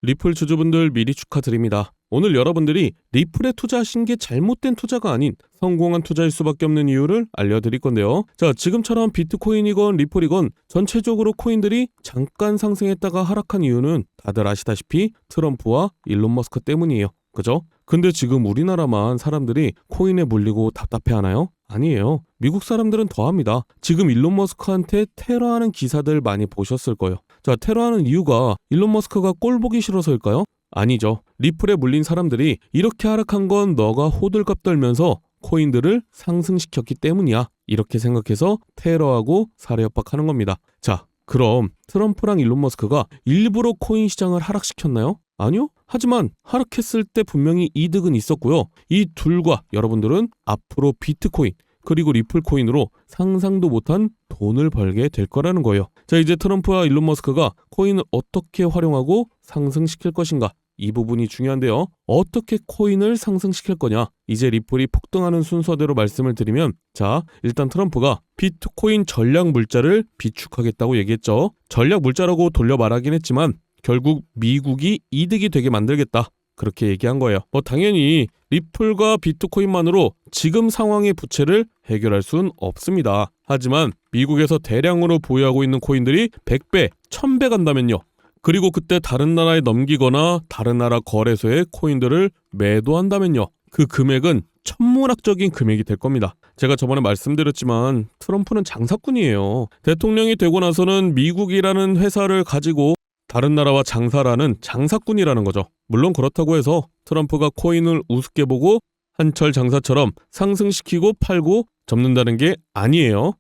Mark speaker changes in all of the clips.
Speaker 1: 리플 주주분들 미리 축하드립니다. 오늘 여러분들이 리플에 투자하신 게 잘못된 투자가 아닌 성공한 투자일 수밖에 없는 이유를 알려드릴 건데요. 자, 지금처럼 비트코인이건 리플이건 전체적으로 코인들이 잠깐 상승했다가 하락한 이유는 다들 아시다시피 트럼프와 일론 머스크 때문이에요. 그죠? 근데 지금 우리나라만 사람들이 코인에 물리고 답답해하나요? 아니에요. 미국 사람들은 더합니다. 지금 일론 머스크한테 테러하는 기사들 많이 보셨을 거예요. 자, 테러하는 이유가 일론 머스크가 꼴 보기 싫어서일까요? 아니죠. 리플에 물린 사람들이 이렇게 하락한 건 너가 호들갑 떨면서 코인들을 상승시켰기 때문이야. 이렇게 생각해서 테러하고 살해 협박하는 겁니다. 자, 그럼 트럼프랑 일론 머스크가 일부러 코인 시장을 하락시켰나요? 아니요. 하지만 하락했을 때 분명히 이득은 있었고요. 이 둘과 여러분들은 앞으로 비트코인 그리고 리플 코인으로 상상도 못한 돈을 벌게 될 거라는 거예요. 자, 이제 트럼프와 일론 머스크가 코인을 어떻게 활용하고 상승시킬 것인가? 이 부분이 중요한데요. 어떻게 코인을 상승시킬 거냐? 이제 리플이 폭등하는 순서대로 말씀을 드리면, 자, 일단 트럼프가 비트코인 전략 물자를 비축하겠다고 얘기했죠. 전략 물자라고 돌려 말하긴 했지만 결국 미국이 이득이 되게 만들겠다. 그렇게 얘기한 거예요. 당연히 리플과 비트코인만으로 지금 상황의 부채를 해결할 수는 없습니다. 하지만 미국에서 대량으로 보유하고 있는 코인들이 100배, 1000배 간다면요. 그리고 그때 다른 나라에 넘기거나 다른 나라 거래소에 코인들을 매도한다면요. 그 금액은 천문학적인 금액이 될 겁니다. 제가 저번에 말씀드렸지만 트럼프는 장사꾼이에요. 대통령이 되고 나서는 미국이라는 회사를 가지고 다른 나라와 장사라는 장사꾼이라는 거죠. 물론 그렇다고 해서 트럼프가 코인을 우습게 보고 한철 장사처럼 상승시키고 팔고 접는다는 게 아니에요.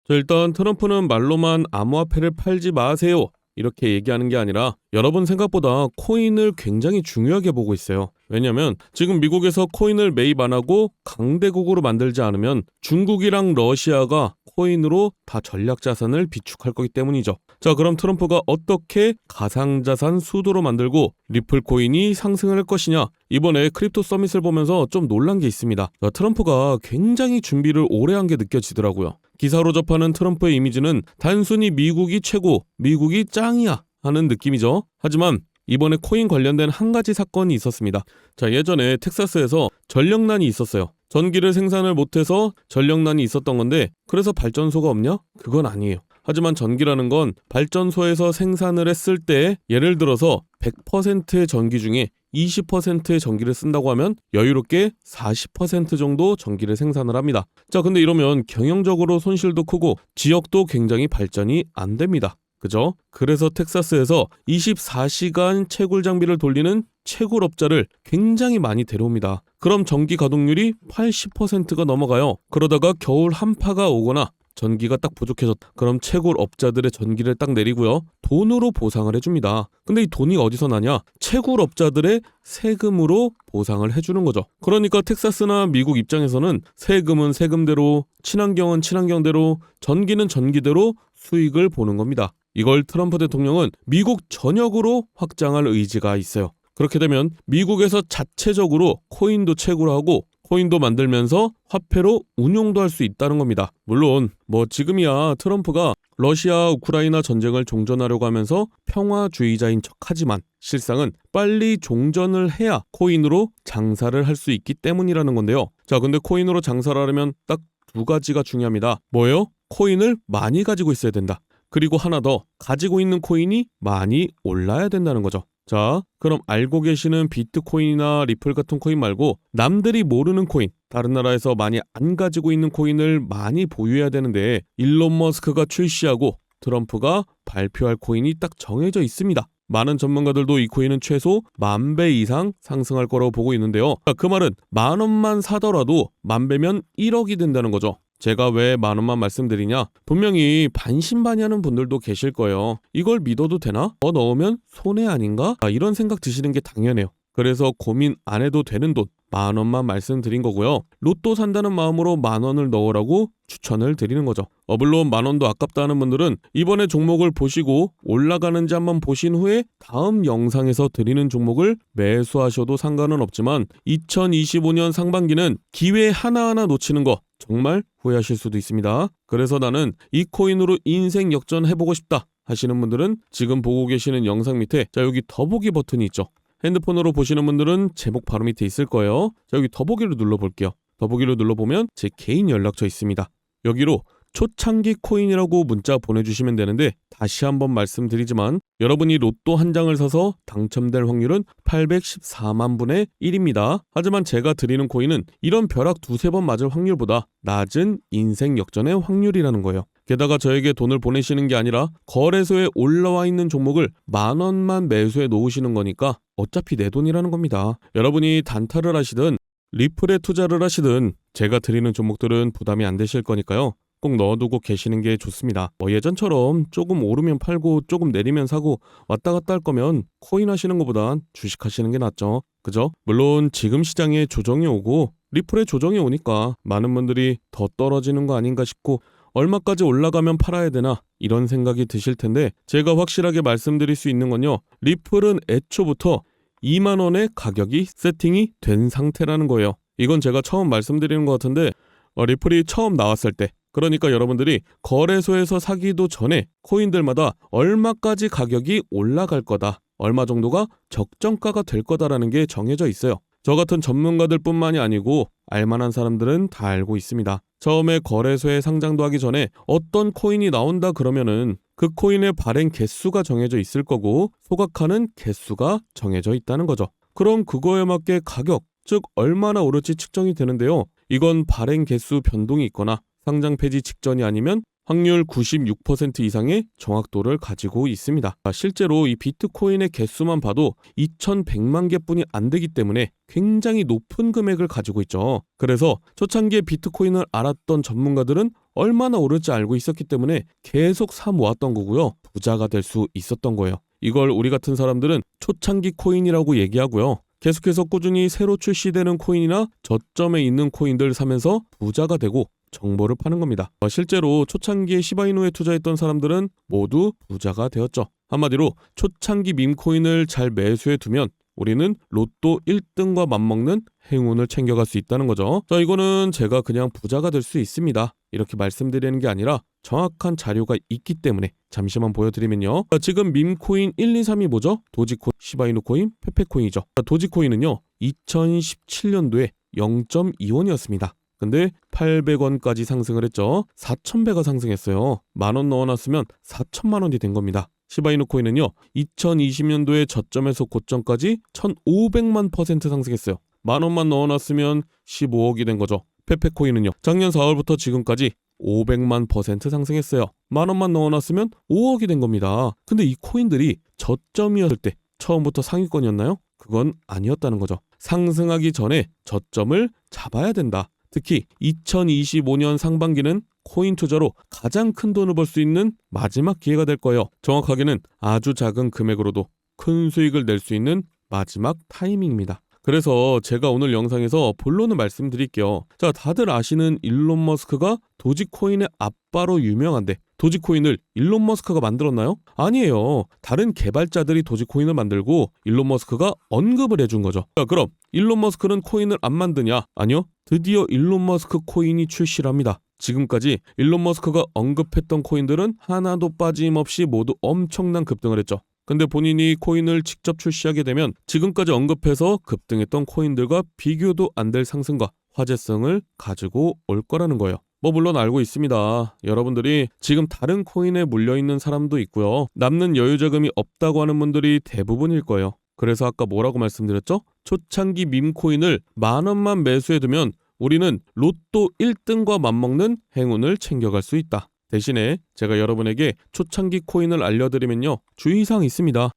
Speaker 1: 자, 일단 트럼프는 말로만 암호화폐를 팔지 마세요 이렇게 얘기하는 게 아니라 여러분 생각보다 코인을 굉장히 중요하게 보고 있어요. 왜냐면 지금 미국에서 코인을 매입 안 하고 강대국으로 만들지 않으면 중국이랑 러시아가 코인으로 다 전략자산을 비축할 거기 때문이죠. 자, 그럼 트럼프가 어떻게 가상자산 수도로 만들고 리플 코인이 상승을 할 것이냐? 이번에 크립토 서밋을 보면서 좀 놀란 게 있습니다. 자, 트럼프가 굉장히 준비를 오래 한 게 느껴지더라고요. 기사로 접하는 트럼프의 이미지는 단순히 미국이 최고, 미국이 짱이야 하는 느낌이죠. 하지만 이번에 코인 관련된 한 가지 사건이 있었습니다. 자, 예전에 텍사스에서 전력난이 있었어요. 전기를 생산을 못해서 전력난이 있었던 건데 그래서 발전소가 없냐? 그건 아니에요. 하지만 전기라는 건 발전소에서 생산을 했을 때 예를 들어서 100%의 전기 중에 20%의 전기를 쓴다고 하면 여유롭게 40% 정도 전기를 생산을 합니다. 자, 근데 이러면 경영적으로 손실도 크고 지역도 굉장히 발전이 안 됩니다. 그죠? 그래서 텍사스에서 24시간 채굴 장비를 돌리는 채굴업자를 굉장히 많이 데려옵니다. 그럼 전기 가동률이 80%가 넘어가요. 그러다가 겨울 한파가 오거나 전기가 딱 부족해졌다. 그럼 채굴업자들의 전기를 딱 내리고요. 돈으로 보상을 해줍니다. 근데 이 돈이 어디서 나냐? 채굴업자들의 세금으로 보상을 해주는 거죠. 그러니까 텍사스나 미국 입장에서는 세금은 세금대로, 친환경은 친환경대로, 전기는 전기대로 수익을 보는 겁니다. 이걸 트럼프 대통령은 미국 전역으로 확장할 의지가 있어요. 그렇게 되면 미국에서 자체적으로 코인도 채굴하고 코인도 만들면서 화폐로 운용도 할 수 있다는 겁니다. 물론 지금이야 트럼프가 러시아 우크라이나 전쟁을 종전하려고 하면서 평화주의자인 척하지만 실상은 빨리 종전을 해야 코인으로 장사를 할 수 있기 때문이라는 건데요. 자, 근데 코인으로 장사를 하려면 딱 두 가지가 중요합니다. 뭐예요? 코인을 많이 가지고 있어야 된다. 그리고 하나 더, 가지고 있는 코인이 많이 올라야 된다는 거죠. 자, 그럼 알고 계시는 비트코인이나 리플 같은 코인 말고 남들이 모르는 코인, 다른 나라에서 많이 안 가지고 있는 코인을 많이 보유해야 되는데 일론 머스크가 출시하고 트럼프가 발표할 코인이 딱 정해져 있습니다. 많은 전문가들도 이 코인은 최소 10,000배 이상 상승할 거라고 보고 있는데요. 그 말은 10,000원만 사더라도 10,000배면 1억이 된다는 거죠. 제가 왜 10,000원만 말씀드리냐? 분명히 반신반의하는 분들도 계실 거예요. 이걸 믿어도 되나? 더 넣으면 손해 아닌가? 이런 생각 드시는 게 당연해요. 그래서 고민 안 해도 되는 돈 10,000원만 말씀드린 거고요. 로또 산다는 마음으로 10,000원을 넣으라고 추천을 드리는 거죠. 물론 10,000원도 아깝다 하는 분들은 이번에 종목을 보시고 올라가는지 한번 보신 후에 다음 영상에서 드리는 종목을 매수하셔도 상관은 없지만 2025년 상반기는 기회 하나하나 놓치는 거 정말 후회하실 수도 있습니다. 그래서 나는 이 코인으로 인생 역전해보고 싶다 하시는 분들은 지금 보고 계시는 영상 밑에 자 여기 더보기 버튼이 있죠. 핸드폰으로 보시는 분들은 제목 바로 밑에 있을 거예요. 자 여기 더보기를 눌러볼게요. 더보기를 눌러보면 제 개인 연락처 있습니다. 여기로 초창기 코인이라고 문자 보내주시면 되는데 다시 한번 말씀드리지만 여러분이 로또 한 장을 사서 당첨될 확률은 814만 분의 1입니다. 하지만 제가 드리는 코인은 이런 벼락 두세 번 맞을 확률보다 낮은 인생 역전의 확률이라는 거예요. 게다가 저에게 돈을 보내시는 게 아니라 거래소에 올라와 있는 종목을 10,000원만 매수해 놓으시는 거니까 어차피 내 돈이라는 겁니다. 여러분이 단타를 하시든 리플에 투자를 하시든 제가 드리는 종목들은 부담이 안 되실 거니까요. 꼭 넣어두고 계시는 게 좋습니다. 예전처럼 조금 오르면 팔고 조금 내리면 사고 왔다 갔다 할 거면 코인 하시는 것보단 주식 하시는 게 낫죠. 그죠? 물론 지금 시장에 조정이 오고 리플에 조정이 오니까 많은 분들이 더 떨어지는 거 아닌가 싶고 얼마까지 올라가면 팔아야 되나 이런 생각이 드실 텐데 제가 확실하게 말씀드릴 수 있는 건요. 리플은 애초부터 2만 원의 가격이 세팅이 된 상태라는 거예요. 이건 제가 처음 말씀드리는 것 같은데 리플이 처음 나왔을 때 그러니까 여러분들이 거래소에서 사기도 전에 코인들마다 얼마까지 가격이 올라갈 거다, 얼마 정도가 적정가가 될 거다라는 게 정해져 있어요. 저 같은 전문가들 뿐만이 아니고 알만한 사람들은 다 알고 있습니다. 처음에 거래소에 상장도 하기 전에 어떤 코인이 나온다 그러면은 그 코인의 발행 개수가 정해져 있을 거고 소각하는 개수가 정해져 있다는 거죠. 그럼 그거에 맞게 가격, 즉 얼마나 오를지 측정이 되는데요. 이건 발행 개수 변동이 있거나 상장 폐지 직전이 아니면 확률 96% 이상의 정확도를 가지고 있습니다. 실제로 이 비트코인의 개수만 봐도 2100만 개뿐이 안 되기 때문에 굉장히 높은 금액을 가지고 있죠. 그래서 초창기에 비트코인을 알았던 전문가들은 얼마나 오를지 알고 있었기 때문에 계속 사 모았던 거고요. 부자가 될 수 있었던 거예요. 이걸 우리 같은 사람들은 초창기 코인이라고 얘기하고요. 계속해서 꾸준히 새로 출시되는 코인이나 저점에 있는 코인들 사면서 부자가 되고 정보를 파는 겁니다. 실제로 초창기에 시바이누에 투자했던 사람들은 모두 부자가 되었죠. 한마디로 초창기 밈코인을 잘 매수해 두면 우리는 로또 1등과 맞먹는 행운을 챙겨갈 수 있다는 거죠. 자, 이거는 제가 그냥 부자가 될 수 있습니다. 이렇게 말씀드리는 게 아니라 정확한 자료가 있기 때문에 잠시만 보여드리면요. 지금 밈코인 1, 2, 3이 뭐죠? 도지코인, 시바이누 코인, 페페코인이죠. 도지코인은요. 2017년도에 0.2원이었습니다. 근데 800원까지 상승을 했죠. 4,000배가 상승했어요. 10,000원 넣어놨으면 4,000만 원이 된 겁니다. 시바이누 코인은요. 2020년도에 저점에서 고점까지 1,500만 % 상승했어요. 10,000원만 넣어놨으면 15억이 된 거죠. 페페코인은요. 작년 4월부터 지금까지 500만 % 상승했어요. 10,000원만 넣어놨으면 5억이 된 겁니다. 근데 이 코인들이 저점이었을 때 처음부터 상위권이었나요? 그건 아니었다는 거죠. 상승하기 전에 저점을 잡아야 된다. 특히 2025년 상반기는 코인 투자로 가장 큰 돈을 벌 수 있는 마지막 기회가 될 거예요. 정확하게는 아주 작은 금액으로도 큰 수익을 낼 수 있는 마지막 타이밍입니다. 그래서 제가 오늘 영상에서 본론을 말씀드릴게요. 자, 다들 아시는 일론 머스크가 도지코인의 아빠로 유명한데 도지코인을 일론 머스크가 만들었나요? 아니에요. 다른 개발자들이 도지코인을 만들고 일론 머스크가 언급을 해준 거죠. 자, 그럼 일론 머스크는 코인을 안 만드냐? 아니요. 드디어 일론 머스크 코인이 출시를 합니다. 지금까지 일론 머스크가 언급했던 코인들은 하나도 빠짐없이 모두 엄청난 급등을 했죠. 근데 본인이 코인을 직접 출시하게 되면 지금까지 언급해서 급등했던 코인들과 비교도 안 될 상승과 화제성을 가지고 올 거라는 거예요. 물론 알고 있습니다. 여러분들이 지금 다른 코인에 물려있는 사람도 있고요. 남는 여유자금이 없다고 하는 분들이 대부분일 거예요. 그래서 아까 뭐라고 말씀드렸죠? 초창기 밈코인을 10,000원만 매수해두면 우리는 로또 1등과 맞먹는 행운을 챙겨갈 수 있다. 대신에 제가 여러분에게 초창기 코인을 알려드리면요. 주의사항이 있습니다.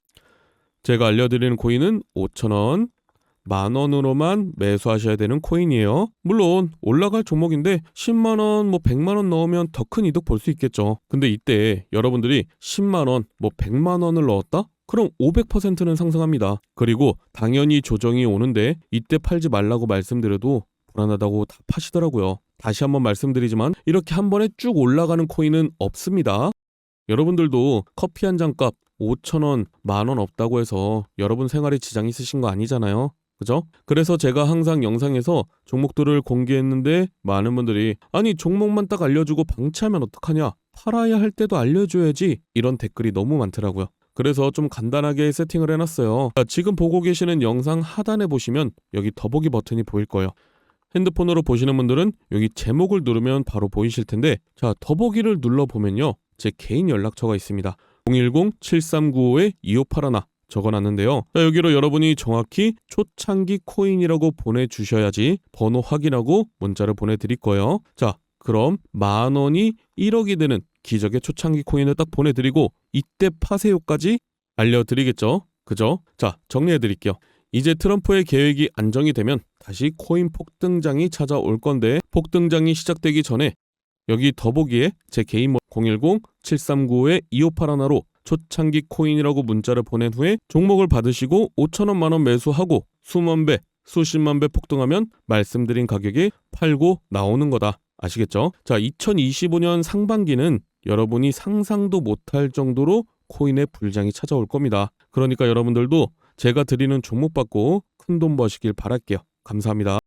Speaker 1: 제가 알려드리는 코인은 5,000원, 10,000원으로만 매수하셔야 되는 코인이에요. 물론 올라갈 종목인데 10만원, 100만원 넣으면 더 큰 이득 볼 수 있겠죠. 근데 이때 여러분들이 10만원, 100만원을 넣었다? 그럼 500%는 상승합니다. 그리고 당연히 조정이 오는데 이때 팔지 말라고 말씀드려도 불안하다고 다 파시더라고요. 다시 한번 말씀드리지만 이렇게 한 번에 쭉 올라가는 코인은 없습니다. 여러분들도 커피 한 잔 값 5,000원, 10,000원 없다고 해서 여러분 생활에 지장 있으신 거 아니잖아요. 그죠? 그래서 제가 항상 영상에서 종목들을 공개했는데 많은 분들이 아니 종목만 딱 알려주고 방치하면 어떡하냐? 팔아야 할 때도 알려줘야지. 이런 댓글이 너무 많더라고요. 그래서 좀 간단하게 세팅을 해놨어요. 자, 지금 보고 계시는 영상 하단에 보시면 여기 더보기 버튼이 보일 거예요. 핸드폰으로 보시는 분들은 여기 제목을 누르면 바로 보이실 텐데, 자, 더보기를 눌러보면요, 제 개인 연락처가 있습니다. 010-7395-2581 적어놨는데요. 자, 여기로 여러분이 정확히 초창기 코인이라고 보내주셔야지 번호 확인하고 문자를 보내드릴 거예요. 자, 그럼 10,000원이 1억이 되는 기적의 초창기 코인을 딱 보내드리고 이때 파세요까지 알려드리겠죠. 그죠? 자, 정리해드릴게요. 이제 트럼프의 계획이 안정이 되면 다시 코인 폭등장이 찾아올 건데, 폭등장이 시작되기 전에 여기 더보기에 제 개인 010-7395-2581로 초창기 코인이라고 문자를 보낸 후에 종목을 받으시고 5,000원 만원 매수하고 수만 배, 수십만 배 폭등하면 말씀드린 가격에 팔고 나오는 거다. 아시겠죠? 자, 2025년 상반기는 여러분이 상상도 못할 정도로 코인의 불장이 찾아올 겁니다. 그러니까 여러분들도 제가 드리는 종목 받고 큰돈 버시길 바랄게요. 감사합니다.